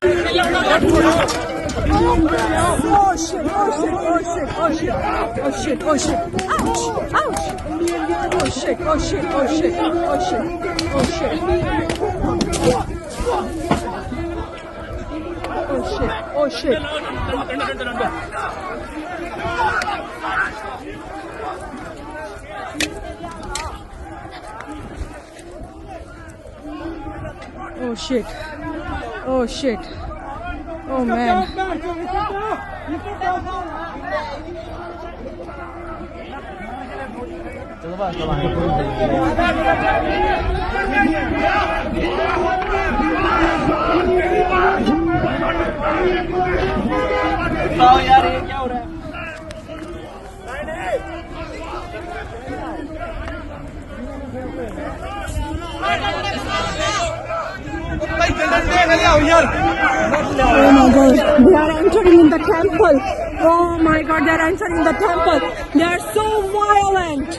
Oh shit, oh shit, oh shit, oh shit, oh shit, oh shit, ouch, ouch, oh shit, oh shit, oh shit, oh shit, oh shit, oh shit, oh shit, oh shit, oh man. यार ये क्या हो रहा है? Oh my god, they are entering in the temple. Oh my god, they are entering the temple. They are so violent.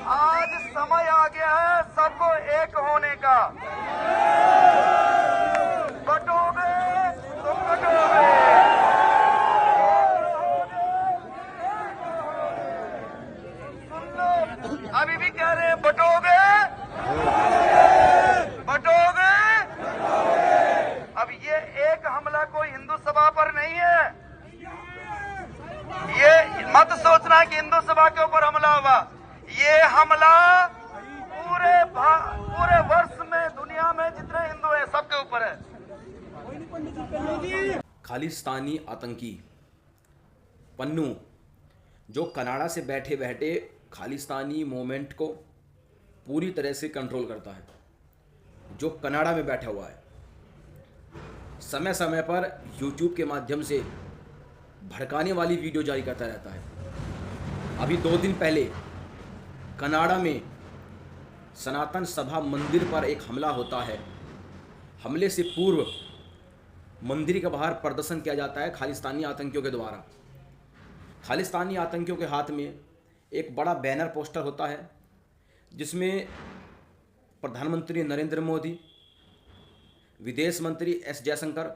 आज समय आ गया है सबको एक होने का। बटोगे तो कटोगे। सुन लो, अभी भी कह रहे हैं बटोगे बटोगे। अब ये एक हमला कोई हिंदू सभा पर नहीं है। ये मत सोचना कि हिंदू सभा के ऊपर हमला हुआ। ये हमला पूरे वर्ष में दुनिया में जितने हिंदू हैं सबके ऊपर है। खालिस्तानी आतंकी पन्नू जो कनाडा से बैठे बैठे खालिस्तानी मूवमेंट को पूरी तरह से कंट्रोल करता है, जो कनाडा में बैठा हुआ है, समय समय पर यूट्यूब के माध्यम से भड़काने वाली वीडियो जारी करता रहता है। अभी 2 दिन पहले कनाडा में सनातन सभा मंदिर पर एक हमला होता है। हमले से पूर्व मंदिर के बाहर प्रदर्शन किया जाता है खालिस्तानी आतंकियों के द्वारा। खालिस्तानी आतंकियों के हाथ में एक बड़ा बैनर पोस्टर होता है जिसमें प्रधानमंत्री नरेंद्र मोदी, विदेश मंत्री एस जयशंकर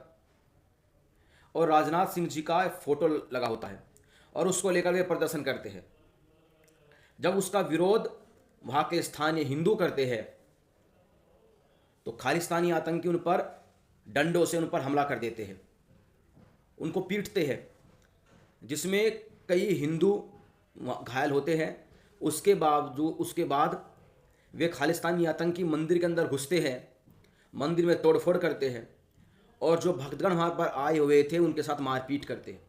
और राजनाथ सिंह जी का फोटो लगा होता है और उसको लेकर वे प्रदर्शन करते हैं। जब उसका विरोध वहाँ के स्थानीय हिंदू करते हैं तो खालिस्तानी आतंकी उन पर डंडों से उन पर हमला कर देते हैं, उनको पीटते हैं, जिसमें कई हिंदू घायल होते हैं। उसके बाद वे खालिस्तानी आतंकी मंदिर के अंदर घुसते हैं, मंदिर में तोड़फोड़ करते हैं और जो भक्तगण वहाँ पर आए हुए थे उनके साथ मारपीट करते हैं।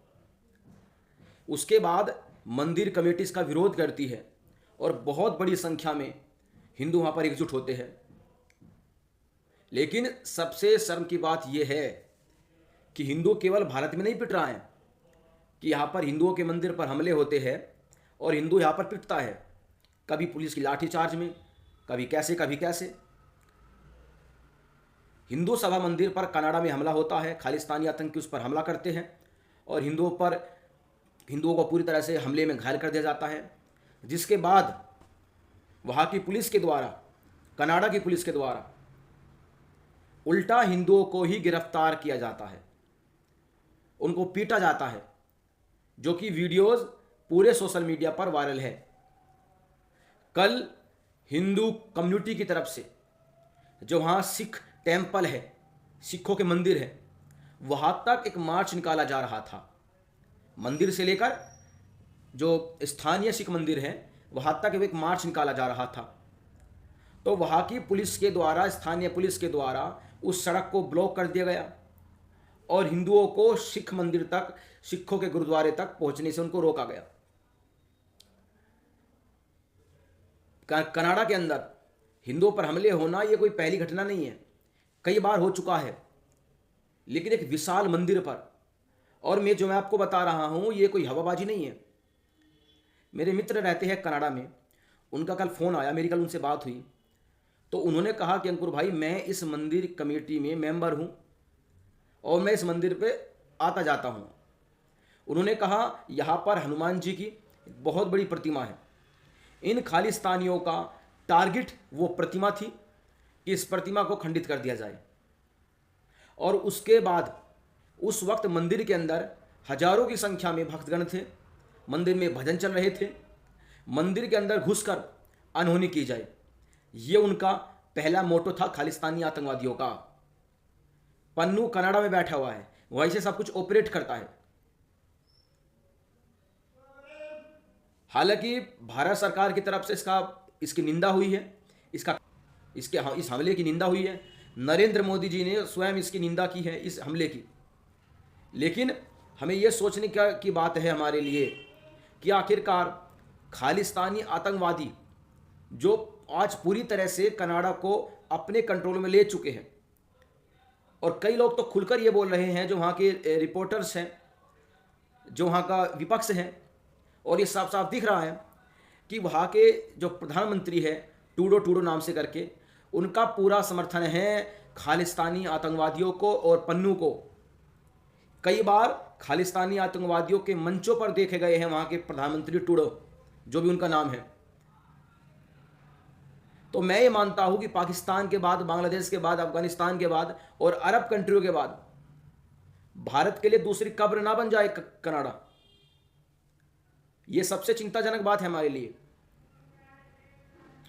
उसके बाद मंदिर कमेटी इसका विरोध करती है और बहुत बड़ी संख्या में हिंदू वहाँ पर एकजुट होते हैं। लेकिन सबसे शर्म की बात यह है कि हिंदू केवल भारत में नहीं पिट रहा है कि यहाँ पर हिंदुओं के मंदिर पर हमले होते हैं और हिंदू यहाँ पर पिटता है, कभी पुलिस की लाठीचार्ज में, कभी कैसे। हिंदू सभा मंदिर पर कनाडा में हमला होता है, खालिस्तानी आतंकी उस पर हमला करते हैं और हिंदुओं को पूरी तरह से हमले में घायल कर दिया जाता है। जिसके बाद वहाँ की पुलिस के द्वारा, कनाडा की पुलिस के द्वारा उल्टा हिंदुओं को ही गिरफ्तार किया जाता है, उनको पीटा जाता है, जो कि वीडियोस पूरे सोशल मीडिया पर वायरल है। कल हिंदू कम्युनिटी की तरफ से जो वहाँ सिख टेम्पल है, सिखों के मंदिर है, वहाँ तक एक मार्च निकाला जा रहा था। मंदिर से लेकर जो स्थानीय सिख मंदिर है वहाँ तक एक मार्च निकाला जा रहा था। तो वहाँ की पुलिस के द्वारा, स्थानीय पुलिस के द्वारा उस सड़क को ब्लॉक कर दिया गया और हिंदुओं को सिख मंदिर तक, सिखों के गुरुद्वारे तक पहुंचने से उनको रोका गया। कनाडा के अंदर हिंदुओं पर हमले होना ये कोई पहली घटना नहीं है, कई बार हो चुका है, लेकिन एक विशाल मंदिर पर। और मैं आपको बता रहा हूँ ये कोई हवाबाजी नहीं है। मेरे मित्र रहते हैं कनाडा में, उनका कल फ़ोन आया, मेरी कल उनसे बात हुई, तो उन्होंने कहा कि अंकुर भाई मैं इस मंदिर कमेटी में मेंबर हूँ और मैं इस मंदिर पे आता जाता हूँ। उन्होंने कहा यहाँ पर हनुमान जी की बहुत बड़ी प्रतिमा है, इन खालिस्तानियों का टारगेट वो प्रतिमा थी कि इस प्रतिमा को खंडित कर दिया जाए। और उसके बाद उस वक्त मंदिर के अंदर हजारों की संख्या में भक्तगण थे, मंदिर में भजन चल रहे थे, मंदिर के अंदर घुसकर अनहोनी की जाए, ये उनका पहला मोटो था खालिस्तानी आतंकवादियों का। पन्नू कनाडा में बैठा हुआ है, वहीं से सब कुछ ऑपरेट करता है। हालांकि भारत सरकार की तरफ से इसकी निंदा हुई है, इस हमले की निंदा हुई है, नरेंद्र मोदी जी ने स्वयं इसकी निंदा की है इस हमले की। लेकिन हमें यह सोचने की बात है हमारे लिए कि आखिरकार खालिस्तानी आतंकवादी जो आज पूरी तरह से कनाडा को अपने कंट्रोल में ले चुके हैं, और कई लोग तो खुलकर ये बोल रहे हैं, जो वहाँ के रिपोर्टर्स हैं, जो वहाँ का विपक्ष है, और ये साफ साफ दिख रहा है कि वहाँ के जो प्रधानमंत्री है टूडो नाम से करके, उनका पूरा समर्थन है खालिस्तानी आतंकवादियों को और पन्नू को। कई बार खालिस्तानी आतंकवादियों के मंचों पर देखे गए हैं वहाँ के प्रधानमंत्री टूडो, जो भी उनका नाम है। तो मैं ये मानता हूँ कि पाकिस्तान के बाद, बांग्लादेश के बाद, अफगानिस्तान के बाद और अरब कंट्रियों के बाद भारत के लिए दूसरी कब्र ना बन जाए कनाडा। ये सबसे चिंताजनक बात है हमारे लिए,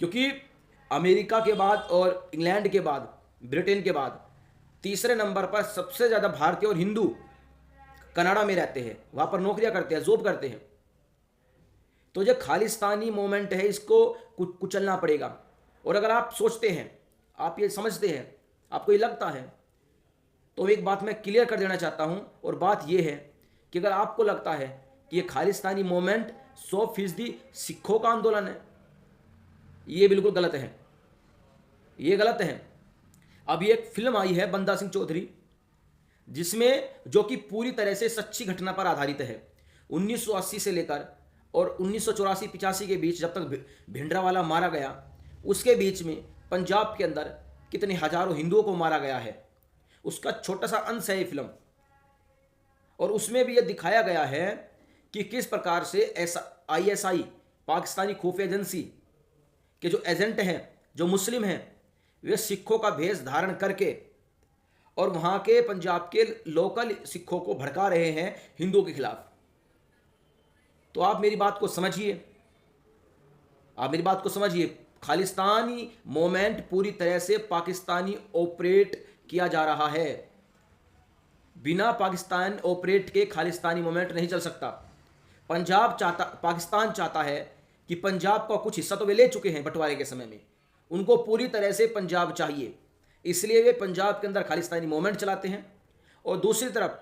क्योंकि अमेरिका के बाद और इंग्लैंड के बाद, ब्रिटेन के बाद तीसरे नंबर पर सबसे ज़्यादा भारतीय और हिंदू कनाडा में रहते हैं, वहाँ पर नौकरियाँ करते हैं, जॉब करते हैं। तो जो खालिस्तानी मूवमेंट है, इसको कुचलना पड़ेगा। और अगर आप सोचते हैं, आप ये समझते हैं, आपको ये लगता है, तो एक बात मैं क्लियर कर देना चाहता हूँ, और बात ये है कि अगर आपको लगता है कि ये खालिस्तानी मूवमेंट 100% सिखों का आंदोलन है, ये बिल्कुल गलत है, ये गलत है। अभी एक फिल्म आई है बंदा सिंह चौधरी, जिसमें जो कि पूरी तरह से सच्ची घटना पर आधारित है। 1980 से लेकर और 1984-85 के बीच, जब तक भिंडरावाला मारा गया, उसके बीच में पंजाब के अंदर कितने हजारों हिंदुओं को मारा गया है, उसका छोटा सा अंश है ये फिल्म। और उसमें भी ये दिखाया गया है कि किस प्रकार से ISI पाकिस्तानी खुफिया एजेंसी के जो एजेंट हैं, जो मुस्लिम हैं, वे सिखों का भेष धारण करके और वहाँ के पंजाब के लोकल सिखों को भड़का रहे हैं हिंदुओं के खिलाफ। तो आप मेरी बात को समझिए, आप मेरी बात को समझिए। खालिस्तानी मूवमेंट पूरी तरह से पाकिस्तानी ऑपरेट किया जा रहा है। बिना पाकिस्तान ऑपरेट के खालिस्तानी मूवमेंट नहीं चल सकता। पाकिस्तान चाहता है कि पंजाब का कुछ हिस्सा तो वे ले चुके हैं बंटवारे के समय में, उनको पूरी तरह से पंजाब चाहिए, इसलिए वे पंजाब के अंदर खालिस्तानी मूवमेंट चलाते हैं। और दूसरी तरफ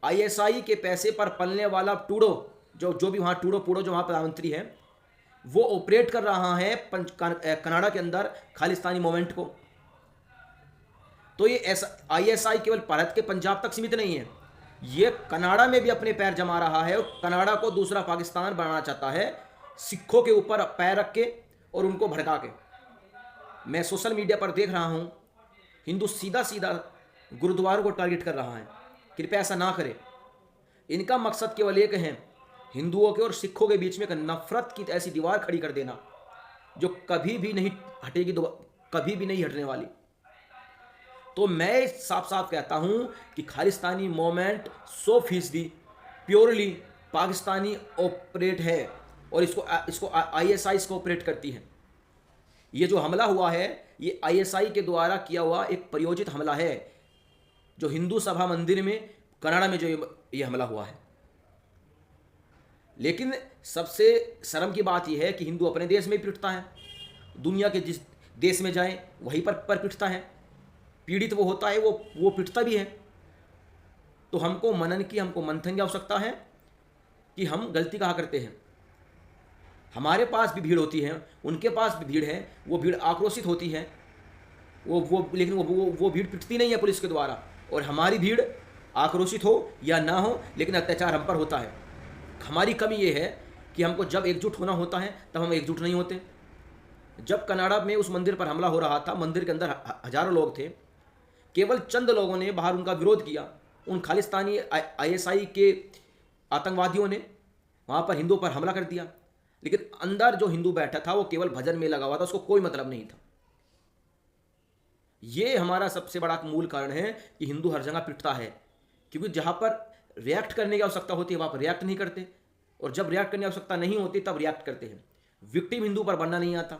ISI के पैसे पर पलने वाला टूडो, जो भी वहाँ टूडो जो वहाँ प्रधानमंत्री है, वो ऑपरेट कर रहा है कनाडा के अंदर खालिस्तानी मूवमेंट को। तो ये ISI केवल भारत के पंजाब तक सीमित नहीं है, ये कनाडा में भी अपने पैर जमा रहा है और कनाडा को दूसरा पाकिस्तान बनाना चाहता है, सिखों के ऊपर पैर रख के और उनको भड़का के। मैं सोशल मीडिया पर देख रहा हूँ, हिंदू सीधा सीधा गुरुद्वारों को टारगेट कर रहा है। कृपया ऐसा ना करें। इनका मकसद केवल एक है, हिंदुओं के और सिखों के बीच में एक नफरत की ऐसी दीवार खड़ी कर देना जो कभी भी नहीं हटेगी, कभी भी नहीं हटने वाली। तो मैं साफ साफ कहता हूं कि Khalistani movement 100% purely Pakistani operate है और इसको ISI इसको ऑपरेट करती है। ये जो हमला हुआ है, ये ISI के द्वारा किया हुआ एक प्रयोजित हमला है, जो हिंदू सभा मंदिर में कनाडा में जो ये हमला हुआ है। लेकिन सबसे शर्म की बात यह है कि हिंदू अपने देश में पिटता है, दुनिया के जिस देश में जाए वहीं पर पिटता है, पीड़ित वो होता है, वो पिटता भी है। तो हमको मंथन की आवश्यकता है कि हम गलती कहाँ करते हैं। हमारे पास भी भीड़ होती है, उनके पास भी भीड़ है, वो भीड़ आक्रोशित होती है, लेकिन वो भीड़ पिटती नहीं है पुलिस के द्वारा। और हमारी भीड़ आक्रोशित हो या ना हो, लेकिन अत्याचार हम पर होता है। हमारी कमी ये है कि हमको जब एकजुट होना होता है तब हम एकजुट नहीं होते, जब कनाडा में उस मंदिर पर हमला हो रहा था, मंदिर के अंदर हजारों लोग थे, केवल चंद लोगों ने बाहर उनका विरोध किया। उन खालिस्तानी आईएसआई के आतंकवादियों ने वहाँ पर हिंदुओं पर हमला कर दिया, लेकिन अंदर जो हिंदू बैठा था वो केवल भजन में लगा हुआ था, उसको कोई मतलब नहीं था। ये हमारा सबसे बड़ा मूल कारण है कि हिंदू हर जगह पिटता है, क्योंकि जहाँ पर रिएक्ट करने की आवश्यकता होती है वहाँ पर रिएक्ट नहीं करते, और जब रिएक्ट करने की आवश्यकता नहीं होती तब रिएक्ट करते हैं। विक्टिम हिंदू पर बनना नहीं आता।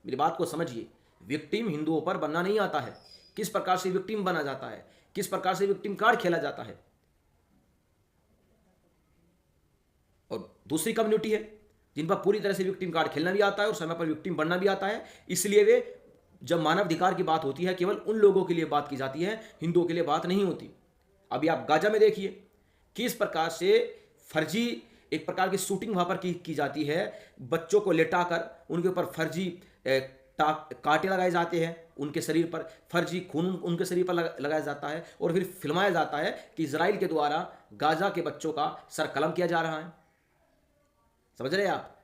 मेरी बात को समझिए, विक्टिम हिंदुओं पर बनना नहीं आता है। किस प्रकार से विक्टिम बना जाता है, किस प्रकार से विक्टिम कार्ड खेला जाता है। और दूसरी कम्युनिटी है जिन पर पूरी तरह से विक्टिम कार्ड खेलना भी आता है और समय पर विक्टिम बनना भी आता है, इसलिए वे जब मानवाधिकार की बात होती है केवल उन लोगों के लिए बात की जाती है, हिंदुओं के लिए बात नहीं होती। अभी आप गाजा में देखिए किस प्रकार से फर्जी एक प्रकार की शूटिंग वहां पर की जाती है। बच्चों को लेटाकर उनके ऊपर फर्जी कांटे लगाए जाते हैं, उनके शरीर पर फर्जी खून उनके शरीर पर लगाया जाता है, और फिर फिल्माया जाता है कि इजराइल के द्वारा गाजा के बच्चों का सर कलम किया जा रहा है। समझ रहे हैं आप?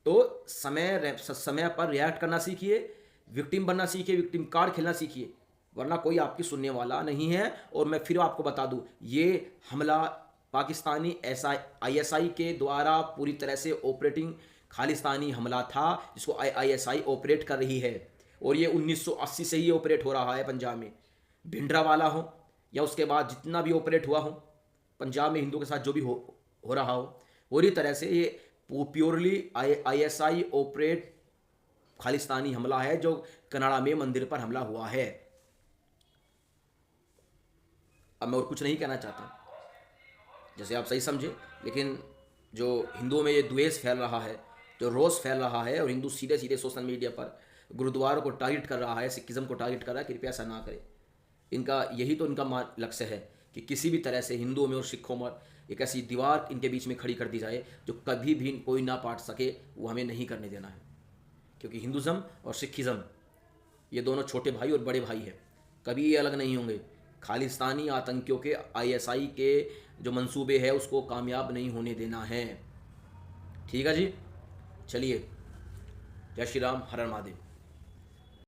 तो समय पर रिएक्ट करना सीखिए, विक्टिम बनना सीखिए, विक्टिम कार्ड खेलना सीखिए, वरना कोई आपकी सुनने वाला नहीं है। और मैं फिर आपको बता दूं, ये हमला पाकिस्तानी आईएसआई के द्वारा पूरी तरह से ऑपरेटिंग खालिस्तानी हमला था, जिसको आईएसआई ऑपरेट कर रही है, और ये 1980 से ही ऑपरेट हो रहा है। पंजाब में भिंडरावाला हो या उसके बाद जितना भी ऑपरेट हुआ हो पंजाब में हिंदू के साथ जो भी हो रहा हो, पूरी तरह से ये प्योरली आईएसआई ऑपरेट खालिस्तानी हमला है जो कनाडा में मंदिर पर हमला हुआ है। अब मैं और कुछ नहीं कहना चाहता, जैसे आप सही समझे, लेकिन जो हिंदुओं में ये द्वेष फैल रहा है, जो रोष फैल रहा है, और हिंदू सीधे सीधे सोशल मीडिया पर गुरुद्वारों को टारगेट कर रहा है, सिखिज्म को टारगेट कर रहा है, कृपया ऐसा ना करें। इनका यही तो इनका लक्ष्य है कि किसी भी तरह से हिंदुओं में और सिखों में एक ऐसी दीवार इनके बीच में खड़ी कर दी जाए जो कभी भी कोई ना पाट सके। वो हमें नहीं करने देना है, क्योंकि हिंदुज़म और सिखिज़म ये दोनों छोटे भाई और बड़े भाई हैं, कभी ये अलग नहीं होंगे। खालिस्तानी आतंकियों के आईएसआई के जो मंसूबे हैं उसको कामयाब नहीं होने देना है। ठीक है जी, चलिए, जय श्री राम, हर हर महादेव।